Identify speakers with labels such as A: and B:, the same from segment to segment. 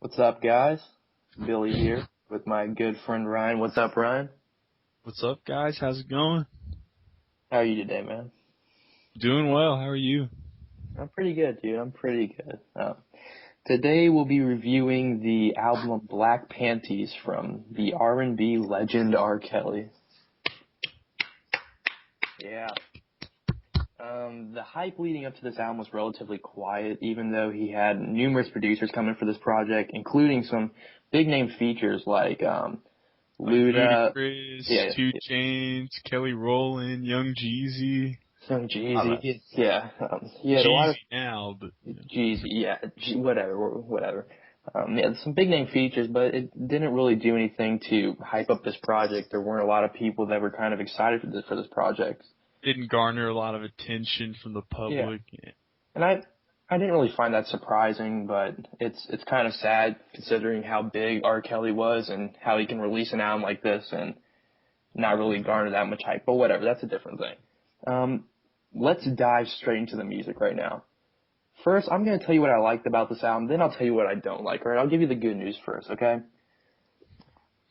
A: What's up, guys? Billy here with my good friend Ryan. What's up, Ryan?
B: What's up, guys? How's it going?
A: How are you today, man?
B: Doing well. How are you?
A: I'm pretty good, dude. I'm pretty good. Today we'll be reviewing the album Black Panties from the R&B legend R. Kelly. Yeah. The hype leading up to this album was relatively quiet, even though he had numerous producers coming for this project, including some big name features like
B: Like
A: Luda.
B: Ludacris,
A: Yeah,
B: 2 Chainz, Kelly Rowland, Young Jeezy.
A: some
B: I
A: Jeezy.
B: love
A: He had a lot of
B: Jeezy now, but
A: Jeezy. Yeah, whatever. Yeah, some big name features, but it didn't really do anything to hype up this project. There weren't a lot of people that were kind of excited for this project.
B: didn't garner a lot of attention from the
A: Yeah,
B: public.
A: and I didn't really find that surprising, but it's kind of sad considering how big R. Kelly was and how he can release an album like this and not really garner that much hype. But whatever, that's a different thing. Let's dive straight into the music right now. First, I'm going to tell you what I liked about this album, then I'll tell you what I don't like, alright? I'll give you the good news first, okay?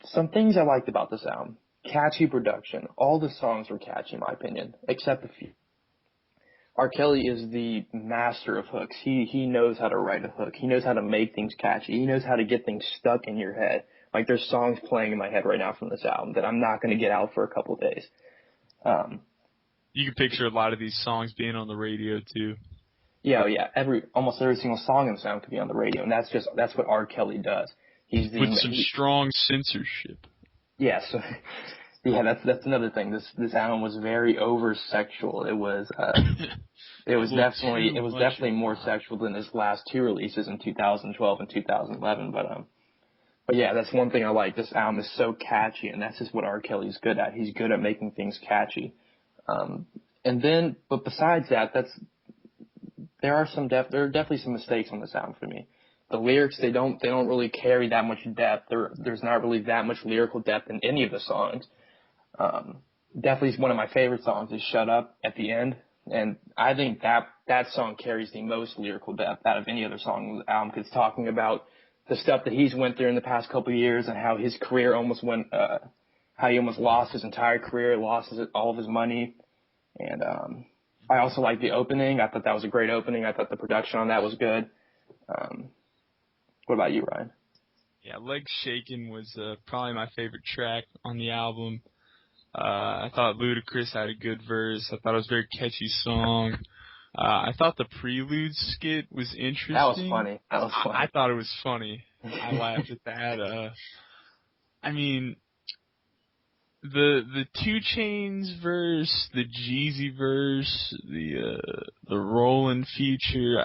A: Some things I liked about this album. Catchy production. All the songs were catchy, in my opinion, except a few. R. Kelly is the master of hooks. He knows how to write a hook. He knows how to make things catchy. He knows how to get things stuck in your head. Like there's songs playing in my head right now from this album that I'm not going to get out for a couple of days. Um,
B: You can picture a lot of these songs being on the radio too.
A: yeah. Almost every single song in the album could be on the radio, and that's what R. Kelly does.
B: With some strong censorship.
A: Yeah, so yeah, that's another thing. This album was very over sexual. It was definitely more sexual than his last two releases in 2012 and 2011. But yeah, that's one thing I like. This album is so catchy, and that's just what R. Kelly's good at. He's good at making things catchy. But besides that, there are definitely some mistakes on this album for me. The lyrics, they don't really carry that much depth. There's not really that much lyrical depth in any of the songs. Definitely one of my favorite songs is Shut Up at the end. And I think that song carries the most lyrical depth out of any other song on the album, because it's talking about the stuff that he's went through in the past couple of years and how his career how he almost lost his entire career, all of his money. And I also like the opening. I thought that was a great opening. I thought the production on that was good. What about you, Ryan?
B: Yeah, Legs Shakin' was probably my favorite track on the album. I thought Ludacris had a good verse. I thought it was a very catchy song. I thought the prelude skit was interesting.
A: That was funny.
B: I thought it was funny. I laughed at that. I mean, the 2 Chainz verse, the Jeezy verse, the Rollin' feature.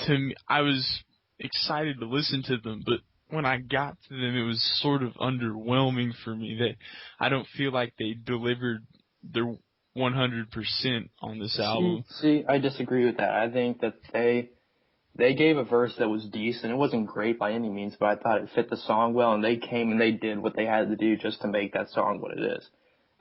B: To me, I was excited to listen to them, but when I got to them, it was sort of underwhelming for me. I don't feel like they delivered their 100% on this album.
A: See, I disagree with that. I think that they gave a verse that was decent. It wasn't great by any means, but I thought it fit the song well, and they came and they did what they had to do just to make that song what it is.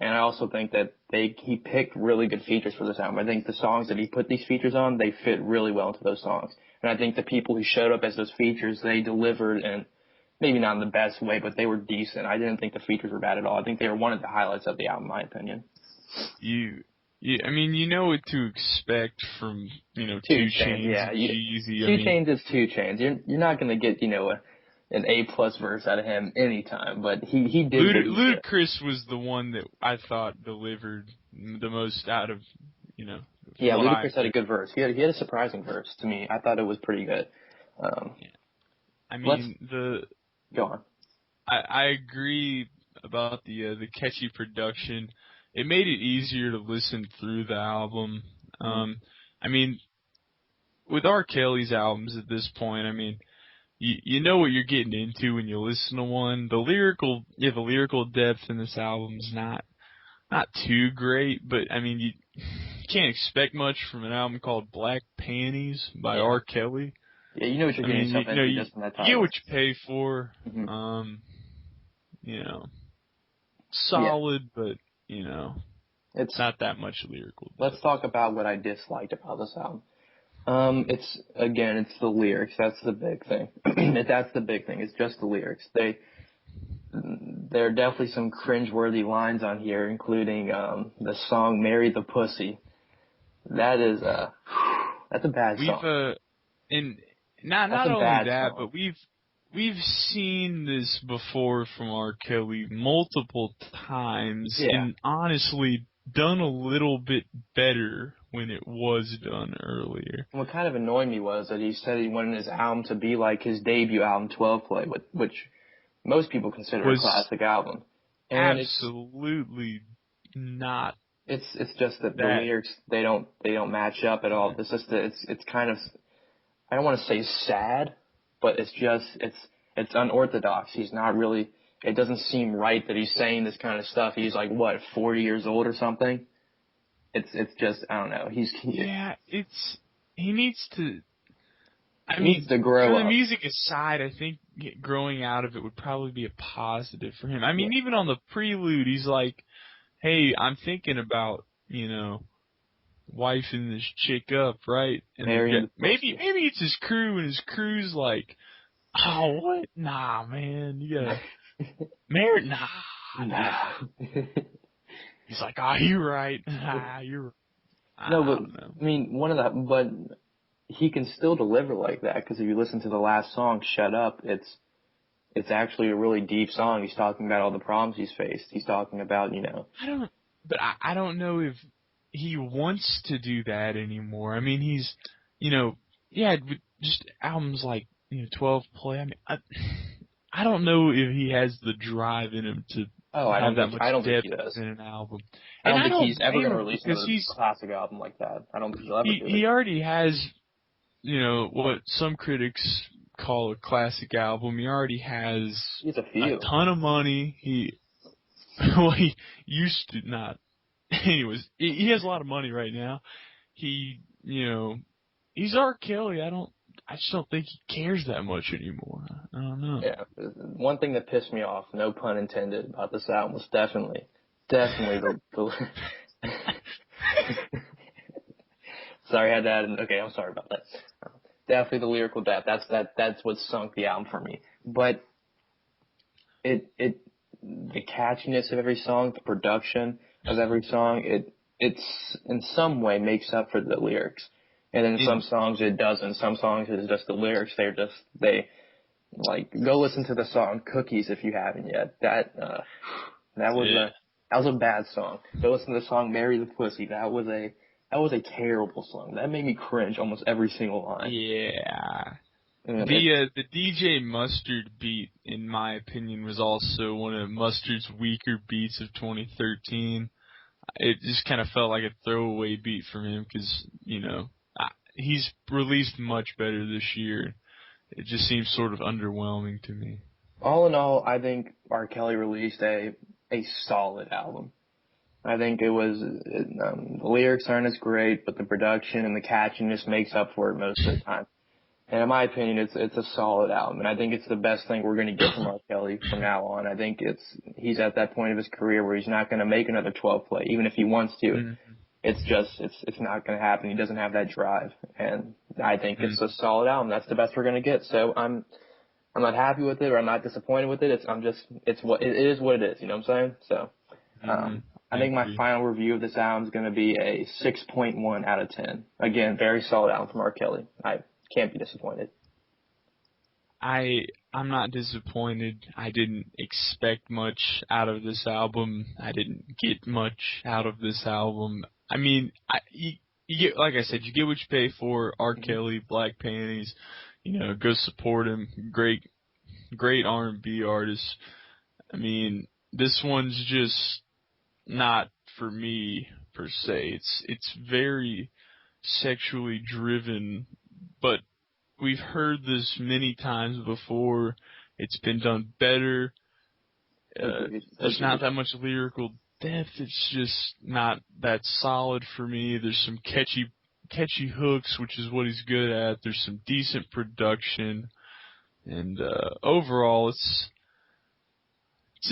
A: And I also think that he picked really good features for this album. I think the songs that he put these features on, they fit really well into those songs. And I think the people who showed up as those features, they delivered, and maybe not in the best way, but they were decent. I didn't think the features were bad at all. I think they were one of the highlights of the album, in my opinion.
B: I mean, you know what to expect from, 2 Chainz,
A: yeah.
B: Jeezy.
A: 2 Chainz is 2 Chainz. You're not going to get, an A+ verse out of him anytime, but he did.
B: Ludacris was the one that I thought delivered the most out of,
A: Yeah,
B: Ludacris
A: had a good verse. He had a surprising verse to me. I thought it was pretty good.
B: Yeah. I mean,
A: Go on.
B: I agree about the catchy production. It made it easier to listen through the album. I mean, with R. Kelly's albums at this point, I mean, you know what you're getting into when you listen to one. The lyrical depth in this album's not too great, but I mean, you can't expect much from an album called Black Panties by R. Kelly.
A: Yeah, you know what you're getting yourself into just in that title.
B: You get what you pay for. Solid, but it's not that much lyrical depth.
A: Let's talk about what I disliked about this album. It's the lyrics. That's the big thing. That's the big thing. It's just the lyrics. There are definitely some cringeworthy lines on here, including the song "Marry the Pussy." That is that's a bad
B: We've
A: song.
B: and
A: That's
B: not
A: a
B: only
A: bad
B: that,
A: song.
B: but we've seen this before from R. Kelly multiple times,
A: Yeah.
B: and honestly done a little bit better when it was done earlier.
A: What kind of annoyed me was that he said he wanted his album to be like his debut album, 12 Play, which most people consider a
B: Was
A: classic album. And
B: absolutely not
A: it's just that the
B: that.
A: lyrics they don't match up at all. It's just that it's kind of, I don't want to say sad, but it's unorthodox. He's not really, it doesn't seem right that he's saying this kind of stuff. He's like, what, 40 years old or something? It's just, I don't know.
B: Yeah, he needs to. I
A: He needs
B: mean,
A: to grow
B: for the
A: up.
B: music aside, I think growing out of it would probably be a positive for him. I
A: Yeah.
B: mean, even on the prelude, he's like, "Hey, I'm thinking about, wifing this chick up, right?" And the
A: Marrying
B: guy,
A: the
B: maybe
A: pussy.
B: maybe it's his crew, and his crew's like, "Oh, what? Nah, man, you gotta marry? Nah."
A: Nah.
B: He's like, "Oh, you're right. Ah, you're right."
A: No,
B: I
A: but
B: don't know.
A: I mean, but he can still deliver like that because if you listen to the last song, "Shut Up," it's actually a really deep song. He's talking about all the problems he's faced. He's talking about,
B: I don't know if he wants to do that anymore. I mean, he's, you know, yeah, with just albums like 12 Play. I mean, I don't know if he has the drive in him to
A: oh,
B: have that
A: I
B: much
A: don't think
B: depth
A: he does.
B: in an album,
A: I
B: and
A: don't
B: I
A: think
B: don't
A: he's ever
B: blame
A: gonna
B: him
A: release
B: because
A: another classic album like that. I don't think he'll ever do it.
B: he already has, what some critics call a classic album. He already has
A: He has a
B: a
A: few.
B: ton of money. Well, he used to not. Anyways, he has a lot of money right now. He, he's R. Kelly. I just don't think he cares that much anymore. I don't know.
A: Yeah. One thing that pissed me off, no pun intended, about this album was definitely the sorry, I had that. Okay, I'm sorry about that. Definitely the lyrical depth. That's what sunk the album for me. But the catchiness of every song, the production of every song, it's in some way makes up for the lyrics. And then some
B: In
A: songs it doesn't. Some songs it's just the lyrics. They like, go listen to the song "Cookies" if you haven't yet. That was
B: yeah,
A: a bad song. Go listen to the song "Marry the Pussy." That was a terrible song. That made me cringe almost every single line.
B: yeah.
A: And
B: The DJ Mustard beat, in my opinion, was also one of Mustard's weaker beats of 2013. It just kind of felt like a throwaway beat from him because he's released much better this year. It just seems sort of underwhelming to me.
A: all in all, I think R. Kelly released a solid album. I think the lyrics aren't as great, but the production and the catchiness makes up for it most of the time. And in my opinion, it's a solid album, and I think it's the best thing we're going to get from R. Kelly from now on. I think he's at that point of his career where he's not going to make another 12 play, even if he wants to.
B: Mm-hmm.
A: It's not going to happen. He doesn't have that drive, and I think it's a
B: Mm-hmm.
A: solid album. That's the best we're going to get. So I'm not happy with it, or I'm not disappointed with it. It's what it is. What it is. You know what I'm saying? So
B: Mm-hmm.
A: I
B: I
A: think my
B: agree.
A: final review of this album is going to be a 6.1 out of 10. Again, very solid album from R. Kelly. I can't be disappointed.
B: I'm not disappointed. I didn't expect much out of this album. I didn't get much out of this album. I mean, you get, like I said, you get what you pay for. R.
A: Mm-hmm.
B: Kelly, Black Panties, go support him. Great R&B artist. I mean, this one's just not for me per se. It's very sexually driven, but we've heard this many times before. It's been done better.
A: Agreed.
B: There's not
A: Agreed.
B: that much lyrical depth. It's just not that solid for me. There's some catchy hooks, which is what he's good at. There's some decent production, and overall, it's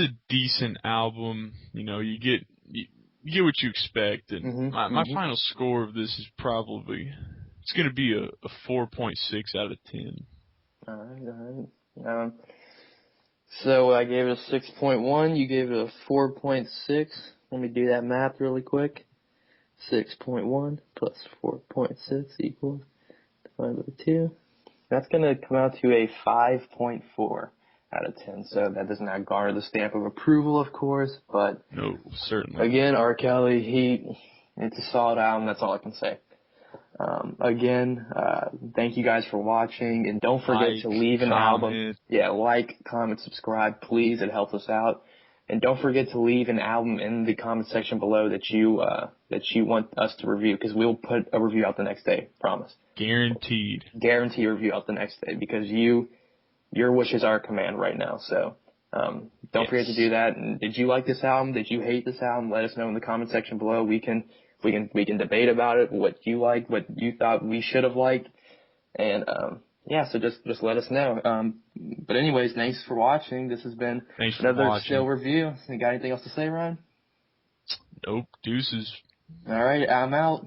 B: a decent album. You get what you expect, and
A: Mm-hmm.
B: my
A: Mm-hmm.
B: final score of this is probably It's gonna be a 4.6 out of 10.
A: All right. So I gave it a 6.1. You gave it a 4.6. Let me do that math really quick. 6.1 plus 4.6 equals divided by 2. That's going to come out to a 5.4 out of 10. So that does not garner the stamp of approval, of course. But
B: No, certainly.
A: again, R. Kelly, it's a solid album. That's all I can say. Again, thank you guys for watching, and don't forget to leave an album. Yeah, like, comment, subscribe, please. It helps us out. And don't forget to leave an album in the comment section below that you want us to review, because we'll put a review out the next day. Promise.
B: Guaranteed.
A: Guarantee a review out the next day, because your wishes are a command right now. So don't forget to do that. And did you like this album? Did you hate this album? Let us know in the comment section below. We can debate about it, what you liked, what you thought we should have liked, and so just let us know. But anyways, thanks for watching. This has been another Still review. You got anything else to say, Ryan?
B: Nope. Deuces.
A: All right, I'm out.